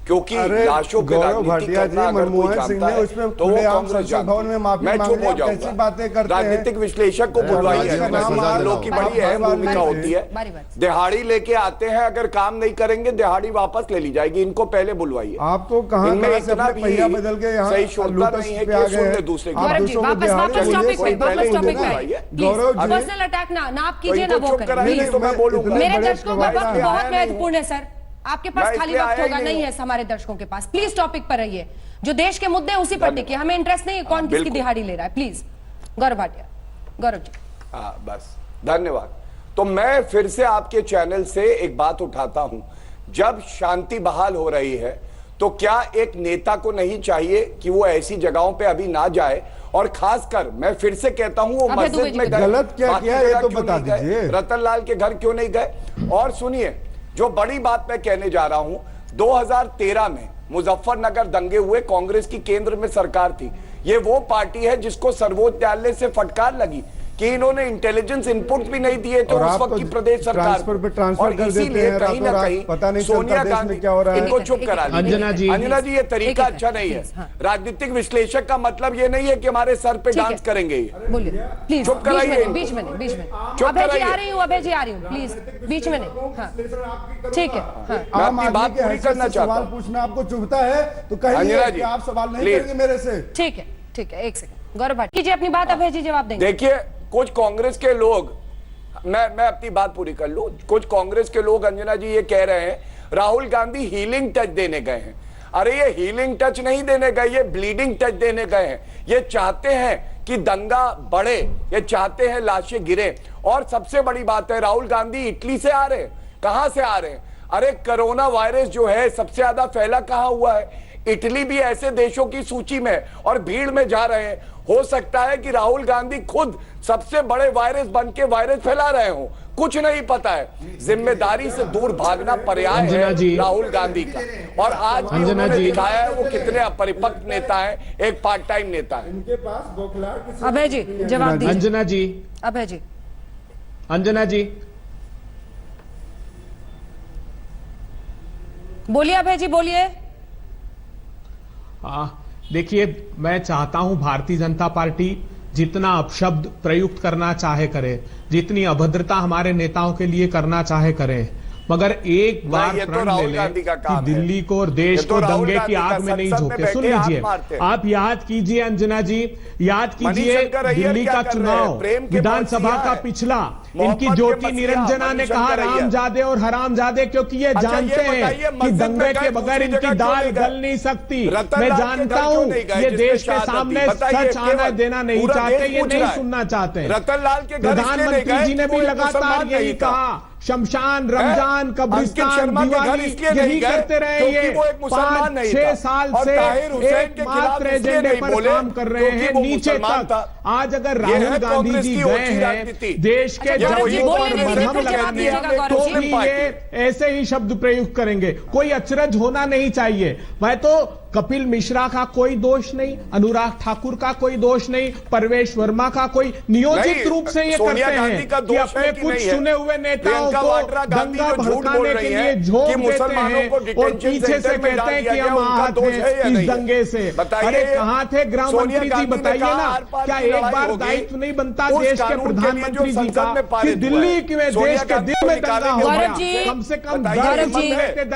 क्योंकि लाशों पे राजनीति करना अगर कोई जानता है तो वो कांग्रेस जानती है। मैं चुप हो जाऊंगा। राजनीतिक विश्लेषक को बुलवाइए, लोगों की बड़ी अहम भूमिका होती है। दिहाड़ी लेके आते हैं, अगर काम नहीं करेंगे दिहाड़ी वापस ले ली जाएगी, इनको पहले बुलवाइए। आपको कहां इतना पहिया बदल के यहाँ सही छोड़ता नहीं है कि सुन ले दूसरे पर्सनल अटैक ना आप कीजिए ना, वो करें। तो मैं बोलूंगा, मेरे दर्शकों का वक्त बहुत महत्वपूर्ण है सर, आपके पास खाली वक्त होगा नहीं है हमारे दर्शकों के पास। प्लीज टॉपिक पर रहिए, जो देश के मुद्दे उसी पर टिके, हमें इंटरेस्ट नहीं है कौन किसकी दिहाड़ी ले रहा है। प्लीज गौरव भाटिया। गौरव जी हाँ, बस धन्यवाद। तो मैं फिर से आपके चैनल से एक बात उठाता हूं, जब शांति बहाल हो रही है तो क्या एक नेता को नहीं चाहिए कि वो ऐसी जगहों पे अभी ना जाए? और खासकर मैं फिर से कहता हूं, वो मस्जिद में गलत क्या किया ये तो बता दीजिए, रतनलाल के घर क्यों नहीं गए? और सुनिए, जो बड़ी बात मैं कहने जा रहा हूं, 2013 में मुजफ्फरनगर दंगे हुए, कांग्रेस की केंद्र में सरकार थी। ये वो पार्टी है जिसको सर्वोच्च न्यायालय से फटकार लगी कि इन्होंने इंटेलिजेंस इनपुट भी नहीं दिए थे उस वक्त की प्रदेश सरकार को। और इसीलिए कहीं ना कहीं सोनिया गांधी इनको चुप करा दी। अंजना जी, ये तरीका अच्छा नहीं है। राजनीतिक विश्लेषक का मतलब ये नहीं है कि हमारे सर पे डांस करेंगे। प्लीज चुप कराइए, बीच में अभय जी आ रही हूँ, अभय जी आ रही हूँ, प्लीज बीच में नहीं। ठीक है, मैं अपनी बात पूरी करना चाहता हूँ। पूछना आपको चुभता है तो कहिए, आप सवाल नहीं करेंगे मेरे से। ठीक है, एक सेकंड गौरव भाटिया कीजिए अपनी बात, अभय जी जवाब देंगे। देखिए, कुछ कांग्रेस के लोग, मैं अपनी बात पूरी कर लूं, कुछ कांग्रेस के लोग अंजना जी ये कह रहे हैं राहुल गांधी हीलिंग टच देने गए हैं। अरे ये हीलिंग टच नहीं देने गए, ये ब्लीडिंग टच देने गए हैं। ये चाहते हैं कि दंगा बढ़े, ये चाहते हैं लाशें गिरे। और सबसे बड़ी बात है, राहुल गांधी इटली से आ रहे हैं। कहां से आ रहे हैं? अरे कोरोना वायरस जो है सबसे ज्यादा फैला कहां हुआ है? इटली भी ऐसे देशों की सूची में और भीड़ में जा रहे हैं। हो सकता है कि राहुल गांधी खुद सबसे बड़े वायरस बन के वायरस फैला रहे हो, कुछ नहीं पता है। जिम्मेदारी से दूर भागना पर्याय है राहुल गांधी का, और आज भी उन्होंने दिखाया है वो कितने अपरिपक्व नेता हैं, एक पार्ट टाइम नेता है। इनके पास बौखलाहट अभय जी जवाब दीजिए। अंजना जी, अभय जी, अंजना जी बोलिए। अभय जी बोलिए। देखिए, मैं चाहता हूं भारतीय जनता पार्टी जितना अपशब्द प्रयुक्त करना चाहे करे, जितनी अभद्रता हमारे नेताओं के लिए करना चाहे करे, मगर एक बार प्रण ले ले कि दिल्ली को और देश को दंगे की आग में नहीं झोंके। सुन लीजिए, आप याद कीजिए अंजना जी, याद कीजिए दिल्ली का चुनाव, विधानसभा का पिछला, इनकी ज्योति निरंजना ने कहा रामजादे और हरामजादे, क्योंकि ये जानते हैं कि दंगे के बगैर इनकी दाल गल नहीं सकती। मैं जानता हूं ये देश के सामने सच आना देना नहीं चाहते, ये नहीं सुनना चाहते। प्रधानमंत्री जी ने भी लगातार यही कहा, शमशान, रमजान, कब्रिस्तान, दिवाली यही करते रहे। ये 5-6 साल से एकमात्र एजेंडे पर काम कर रहे हैं नीचे तक। आज अगर राहुल गांधी जी गए हैं देश के जख्मों पर मरहम लगाने, तो भी ये ऐसे ही शब्द प्रयुक्त करेंगे। कोई अचरज होना नहीं चाहिए। मैं तो कपिल मिश्रा का कोई दोष नहीं, अनुराग ठाकुर का कोई दोष नहीं, परवेश वर्मा का कोई, नियोजित रूप से ये करते हैं कि अपने कुछ चुने हुए नेताओं को दंगा भड़काने के लिए झोंक देते हैं और पीछे से कहते हैं कि हम आहत हैं इस दंगे से। अरे कहां थे गृह मंत्री जी, बताइए ना, क्या एक बार दायित्व नहीं बनता देश के प्रधानमंत्री जी का कि दिल्ली के देश के दिल में दंगा हो गया? कम से कम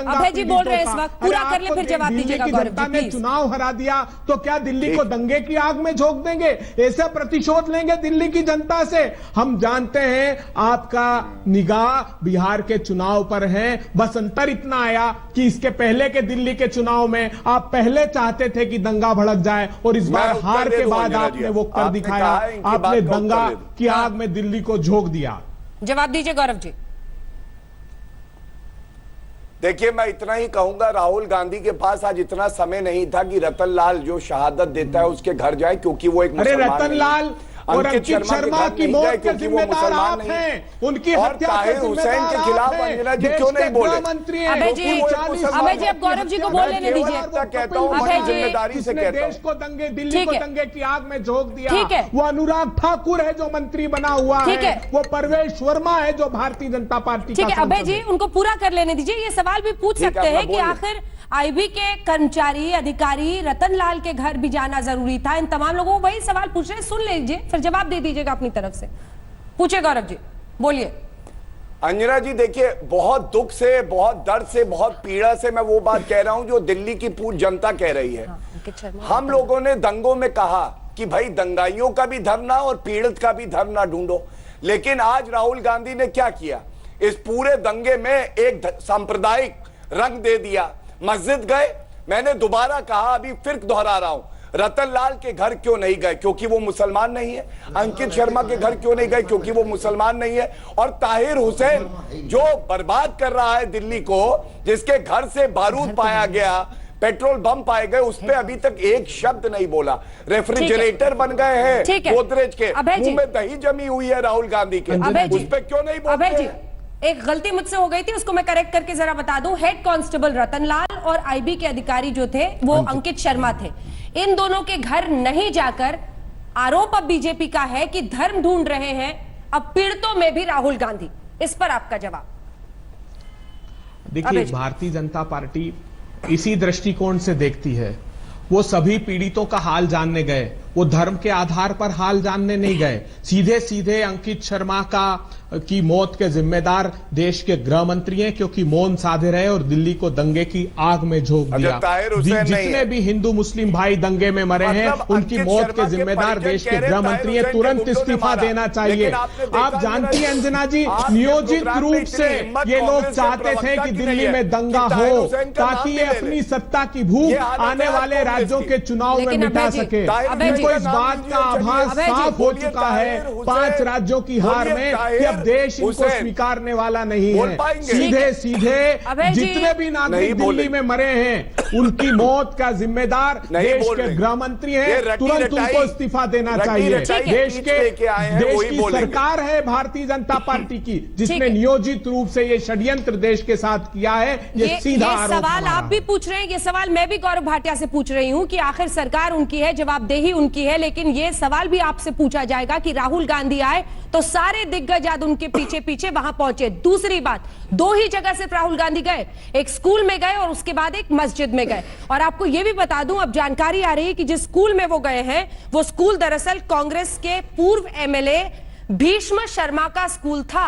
अभय जी बोल रहे हैं इस वक्त, पूरा कर ले फिर जवाब दीजिएगा। गौरव ने चुनाव हरा दिया तो क्या दिल्ली को दंगे की आग में झोंक देंगे? ऐसा प्रतिशोध लेंगे दिल्ली की जनता से? हम जानते हैं आपका निगाह बिहार के चुनाव पर है, बस अंतर इतना आया कि इसके पहले के दिल्ली के चुनाव में आप पहले चाहते थे कि दंगा भड़क जाए और इस बार हार के बाद आपने वो कर दिखाया, आपने दंगा की आग में दिल्ली को झोंक दिया। जवाब दीजिए गौरव जी। देखिए, मैं इतना ही कहूंगा, राहुल गांधी के पास आज इतना समय नहीं था कि रतन लाल जो शहादत देता है उसके घर जाए, क्योंकि वो एक मुसलमान है। रतन लाल और अंकित शर्मा की मौत के जिम्मेदार आप हैं, उनकी हत्या के हुसैन के खिलाफ अंजना जी क्यों नहीं बोले? मंत्री अभय जी अब गौरव जी को बोल लेने दीजिए। कहता हूं बड़ी जिम्मेदारी से कहता हूं, देश को दंगे, दिल्ली को दंगे की आग में झोंक दिया। वो अनुराग ठाकुर है जो मंत्री बना हुआ है, वो परवेश वर्मा है जो भारतीय जनता पार्टी का। ठीक है अभय जी, उनको पूरा कर लेने दीजिए। ये सवाल भी पूछ सकते हैं कि आखिर आईबी के कर्मचारी अधिकारी रतन लाल के घर भी जाना जरूरी था? इन तमाम लोगों को वही सवाल पूछ रहे हैं, सुन लीजिए फिर जवाब दे दीजिएगा अपनी तरफ से। पूछे गौरव जी, बोलिए। अंजना जी देखिए, बहुत दुख से, बहुत दर्द से, बहुत पीड़ा से मैं वो बात कह रहा हूं जो दिल्ली की पूरी जनता कह रही है। हम लोगों ने दंगों में कहा कि भाई दंगाइयों का भी धरना और पीड़ित का भी धरना ढूंढो, लेकिन आज राहुल गांधी ने क्या किया? इस पूरे दंगे में एक सांप्रदायिक रंग दे दिया। मस्जिद गए, मैंने दोबारा कहा, अभी फिर दोहरा रहा हूं, रतन लाल के घर क्यों नहीं गए? क्योंकि वो मुसलमान नहीं है। अंकित शर्मा के घर क्यों नहीं गए? क्योंकि वो मुसलमान नहीं है। और ताहिर हुसैन जो बर्बाद कर रहा है दिल्ली को, जिसके घर से बारूद पाया गया, पेट्रोल बम पाए गए, उस पर अभी तक एक शब्द नहीं बोला। रेफ्रिजरेटर बन गए हैं गोदरेज के, मुंह में दही जमी हुई है राहुल गांधी के, उस पर क्यों नहीं बोलते? एक गलती मुझसे हो गई थी, उसको मैं करेक्ट करके जरा बता दूं। हेड कांस्टेबल रतन लाल और आईबी के अधिकारी जो थे वो अंकित शर्मा थे। इन दोनों के घर नहीं जाकर आरोप अब बीजेपी का है कि धर्म ढूंढ रहे हैं अब पीड़ितों में भी राहुल गांधी। इस पर आपका जवाब? देखिए, भारतीय जनता पार्टी इसी दृष्टिकोण से देखती है। वो सभी पीड़ितों का हाल जानने गए, वो धर्म के आधार पर हाल जानने नहीं गए। सीधे सीधे अंकित शर्मा की मौत के जिम्मेदार देश के गृह मंत्री हैं, क्योंकि मौन साधे रहे और दिल्ली को दंगे की आग में झोंक दिया। जितने भी हिंदू मुस्लिम भाई दंगे में मरे हैं, उनकी मौत के जिम्मेदार देश के गृह मंत्री हैं। तुरंत इस्तीफा देना चाहिए। आप जानती हैं अंजना जी, नियोजित रूप से ये लोग चाहते थे कि दिल्ली में दंगा हो ताकि ये अपनी सत्ता की भूख आने वाले राज्यों के चुनाव में मिटा सके। को इस बात का आभास साफ हो चुका है 5 राज्यों की हार में कि अब देश इनको स्वीकारने वाला नहीं है। सीधे सीधे जितने भी नागरिक दिल्ली में मरे हैं उनकी मौत का जिम्मेदार देश के गृह मंत्री हैं, तुरंत उनको इस्तीफा देना चाहिए। देश की सरकार है भारतीय जनता पार्टी की जिसने नियोजित रूप से ये षड्यंत्र देश के साथ किया है। ये सीधा सवाल आप भी पूछ रहे हैं, ये सवाल मैं भी गौरव भाटिया से पूछ रही हूं कि आखिर सरकार उनकी है, जवाबदेही उनकी है, लेकिन ये सवाल भी आपसे पूछा जाएगा कि राहुल गांधी आए तो सारे दिग्गज आज उनके पीछे पीछे वहां पहुंचे। दूसरी बात, 2 ही जगह सिर्फ राहुल गांधी गए, एक स्कूल में गए और उसके बाद एक मस्जिद में गए। और आपको यह भी बता दूं, अब जानकारी आ रही है कि जिस स्कूल में वो गए हैं वो स्कूल दरअसल कांग्रेस के पूर्व एमएलए भीष्म शर्मा का स्कूल था,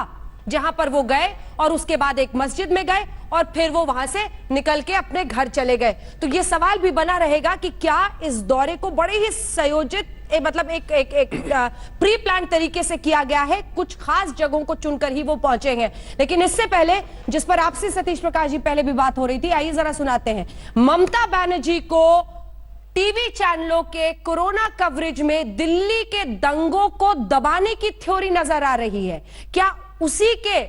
जहां पर वो गए और उसके बाद एक मस्जिद में गए और फिर वो वहां से निकल के अपने घर चले गए। तो ये सवाल भी बना रहेगा कि क्या इस दौरे को बड़े ही संयोजित मतलब एक प्री प्लान तरीके से किया गया है, कुछ खास जगहों को चुनकर ही वो पहुंचेंगे। लेकिन इससे पहले, जिस पर आपसे सतीश प्रकाश जी पहले भी बात हो रही थी, आइए जरा सुनाते हैं। ममता बनर्जी को टीवी चैनलों के कोरोना कवरेज में दिल्ली के दंगों को दबाने की थ्योरी नजर आ रही है। क्या उसी के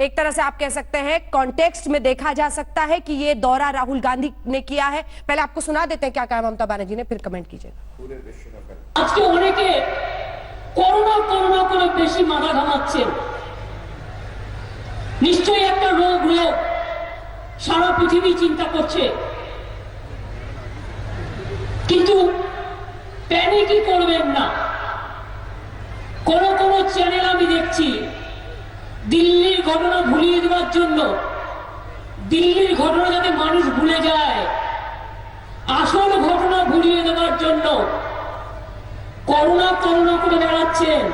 एक तरह से आप कह सकते हैं कॉन्टेक्स्ट में देखा जा सकता है कि ये दौरा राहुल गांधी ने किया है? पहले आपको सुना देते हैं क्या कहा ममता बनर्जी ने, फिर कमेंट कीजिएगा। आज के অনেকে করোনা করোনা করে বেশি মাথা ঘামাচ্ছে, নিশ্চয়ই একটা রোগ সারা পৃথিবী চিন্তা করছে, কিন্তু প্যানিকই করবেন না। কোন কোন চ্যানেল আমি দেখছি দিল্লির ঘটনা ভুলিয়ে দেওয়ার জন্য, দিল্লির ঘটনা যাতে মানুষ ভুলে যায়, আসল ঘটনা ভুলিয়ে দেওয়ার জন্য করোনা করোনা করে বেড়াচ্ছেন।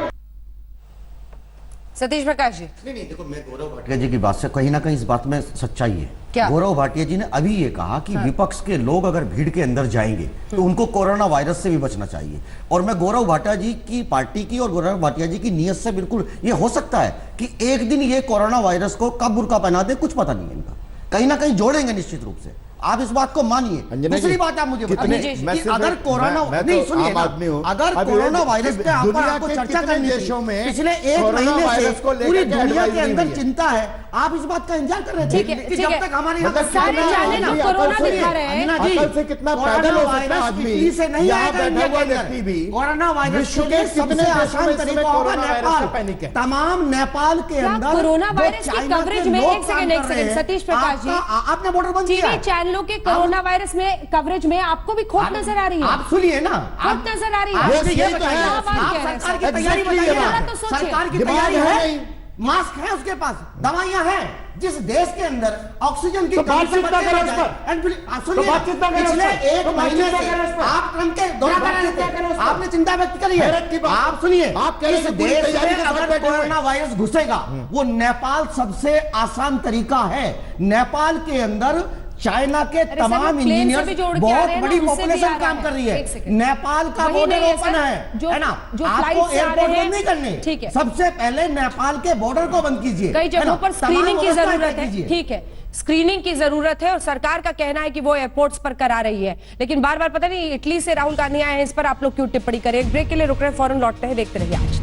सतीश प्रकाश जी, नहीं देखो, मैं गौरव भाटिया जी की बात से कहीं ना कहीं इस बात में सच्चाई है। क्या? गौरव भाटिया जी ने अभी ये कहा कि विपक्ष के लोग अगर भीड़ के अंदर जाएंगे तो उनको कोरोना वायरस से भी बचना चाहिए। और मैं गौरव भाटिया जी की पार्टी की और गौरव भाटिया जी की नीयत से बिल्कुल, ये हो सकता है कि एक दिन ये कोरोना वायरस को कब बुर्का पहना दे कुछ पता नहीं है इनका, कहीं ना कहीं जोड़ेंगे निश्चित रूप से। आप इस बात को मानिए। दूसरी बात आप मुझे बताइए कि अगर कोरोना, नहीं सुनिए ना, अगर कोरोना वायरस पे आपको चर्चा करनी देशों में पिछले 1 महीने से पूरी दुनिया के अंदर चिंता है, आप इस बात का इंतजार कर रहे थे कि जब तक हमारे सारे चैनल कोरोना दिखा रहे हैं। अकल से कितना पैदल हो सकता है आदमी, से नहीं आएगा इंडिया के व्यक्ति भी। अंदर। कोरोना वायरस के सबसे आसान तरीका होगा नेपाल। तमाम नेपाल के अंदर कोरोना वायरस की कवरेज में, एक सेकंड सतीश प्रकाश जी, आपने बॉर्डर बंद किया, चैनलों के कोरोना वायरस में कवरेज में आपको भी खोट नजर आ रही है? आप सुनिए ना, खोट नजर आ रही है। सरकार की तैयारी बताइए, सरकार की तैयारी है, मास्क है उसके पास, दवाइयां हैं। जिस देश के अंदर ऑक्सीजन की पिछले 1 महीने से आप ट्रंप के दौरा कर रहे थे, आपने चिंता व्यक्त करी है। आप सुनिए, आप कह रहे इस देश में अगर कोरोना वायरस घुसेगा, वो नेपाल सबसे आसान तरीका है। नेपाल के अंदर चाइना के तमाम इंजीनियर बहुत बड़ी पॉपुलेशन काम कर रही है। नेपाल का बॉर्डर ओपन है ना, आपको एयरपोर्ट बंद नहीं करने, ठीक है, सबसे पहले नेपाल के बॉर्डर को बंद कीजिए। कई जगहों पर स्क्रीनिंग की जरूरत है, ठीक है, स्क्रीनिंग की जरूरत है और सरकार का कहना है कि वो एयरपोर्ट्स पर करा रही है। लेकिन बार बार पता नहीं इटली से राहुल गांधी आए हैं, इस पर आप लोग क्यों टिप्पणी करें। एक ब्रेक के लिए रुक रहे हैं, फौरन लौटते हैं, देखते रहिए। आज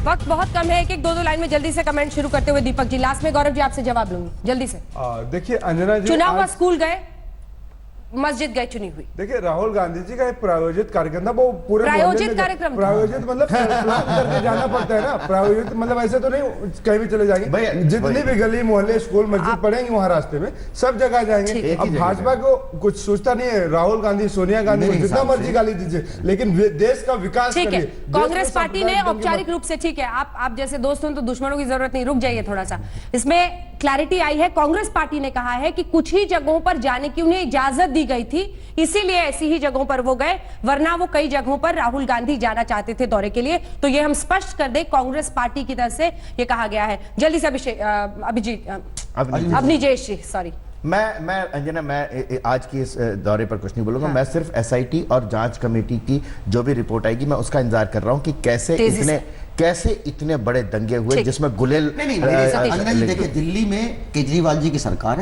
वक्त बहुत कम है, एक 2 लाइन में जल्दी से कमेंट शुरू करते हुए दीपक जी, लास्ट में गौरव जी आपसे जवाब लूंगी जल्दी से। देखिए अंजना जी, चुनाव हुआ, स्कूल गए, मस्जिद गए, चुनी हुई। देखिए राहुल गांधी जी का एक प्रायोजित कार्यक्रम था, वो पूरे प्रायोजित कार्यक्रम, प्रायोजित मतलब प्लान करके जाना पड़ता है ना, प्रायोजित मतलब ऐसे तो नहीं कहीं भी चले जाएंगे, जितनी भी गली मोहल्ले स्कूल मस्जिद पड़ेंगे वहां रास्ते में सब जगह जाएंगे। अब भाजपा को कुछ सोचता नहीं है, राहुल गांधी सोनिया गांधी को जितना मर्जी गाली दीजिए, लेकिन देश का विकास ठीक है। कांग्रेस पार्टी ने औपचारिक रूप से, ठीक है, आप जैसे दोस्त हो तो दुश्मनों की जरूरत नहीं, रुक जाइए थोड़ा सा, इसमें क्लैरिटी आई है। कांग्रेस पार्टी ने कहा है कि कुछ ही जगहों पर जाने की उन्हें इजाजत दी गई थी, इसीलिए ऐसी ही जगहों पर वो गए, वरना वो कई जगहों पर राहुल गांधी जाना चाहते थे दौरे के लिए। तो ये हम स्पष्ट कर दें, कांग्रेस पार्टी की तरफ से ये कहा गया है। जल्दी से अभिजीत जी, सॉरी, मैं अंजना, मैं आज की इस दौरे पर कुछ नहीं बोलूंगा। मैं सिर्फ एसआईटी और जांच कमेटी की जो भी रिपोर्ट आएगी मैं उसका इंतजार कर रहा हूं कि कैसे इतने बड़े दंगे हुए जिसमें गुलेल। नहीं देखिए, दिल्ली में केजरीवाल जी की सरकार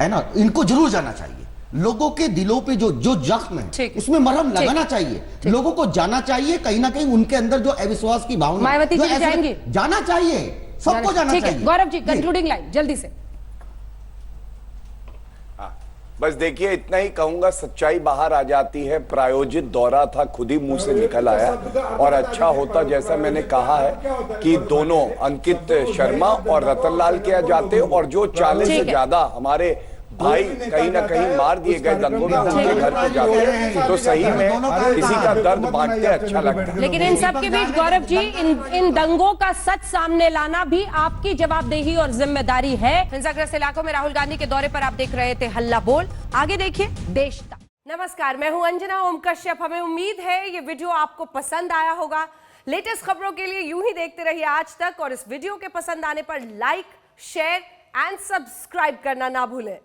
है ना, इनको जरूर जाना चाहिए। लोगों के दिलों पे जो जो जख्म है उसमें मरहम लगाना चाहिए, लोगों को जाना चाहिए, कहीं ना कहीं उनके अंदर जो अविश्वास की भावना मायावती जी जाएंगी, जाना चाहिए, सबको जाना चाहिए। गौरव जी कंक्लूडिंग लाइन जल्दी से। बस देखिए इतना ही कहूंगा, सच्चाई बाहर आ जाती है। प्रायोजित दौरा था, खुद ही मुंह से निकल आया। और अच्छा होता, जैसा मैंने कहा है, कि दोनों अंकित शर्मा और रतनलाल किया जाते, और जो 40 से ज्यादा हमारे भाई कहीं ना कहीं मार दिए गए दंगों में उनके घर पे जाते, तो सही में किसी का दर्द बांटते अच्छा लगता है। लेकिन इन सब के बीच गौरव जी इन दंगों का सच सामने लाना भी आपकी जवाबदेही और जिम्मेदारी है। हिंसाग्रस्त इलाकों में राहुल गांधी के दौरे पर आप देख रहे थे हल्ला बोल। आगे देखिए देश तक। नमस्कार, मैं हूं अंजना ओम कश्यप। हमें उम्मीद है ये वीडियो आपको पसंद आया होगा। लेटेस्ट खबरों के लिए यूं ही देखते रहिए आज तक, और इस वीडियो के पसंद आने पर लाइक, शेयर एंड सब्सक्राइब करना ना भूलें।